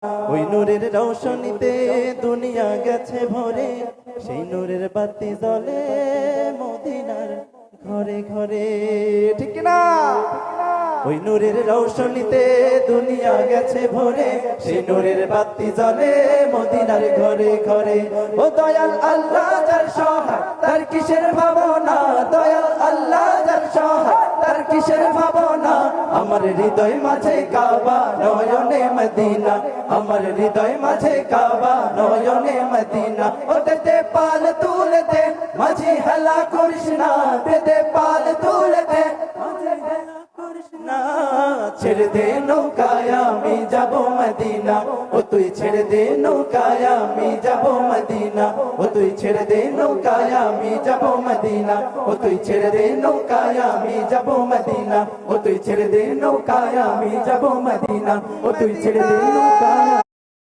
ওই নূরের রৌশনীতে দুনিয়া গেছে ভরে, সেই নূরের বাতি জ্বলে মদিনার ঘরে ঘরে। ঠিক না? ওই নূরের রৌশনীতে দুনিয়া গেছে ভরে, সেই নূরের বাতি জ্বলে মদিনার ঘরে ঘরে। ও দয়াল আল্লাহ যার সহায় তার কিসের ভাবনা, দয়াল আল্লাহ যার সহায় তার কিসের ভাবনা। আমার হৃদয় মাঝে কাবা নয়নে মদিনা, আমার হৃদয় মাঝে কাবা নয়নে মদিনা। ওতে পাল তুলে দে মাঝি হেলা করিস না, বেদে পাল তুলে দে মাঝি হেলা করিস না। ছেড়ে দে নৌকায় আমি যাব মদিনা, ও তুই ছেড়ে দে নৌকায় আমি যাব মদিনা, ও তুই ছেড়ে দে নৌকায় আমি যাব মদিনা, ও তুই ছেড়ে দে নৌকায় আমি যাব মদিনা, ও তুই ছেড়ে দে নৌকায় আমি যাব মদিনা, ও তুই ছেড়ে দে নৌকায়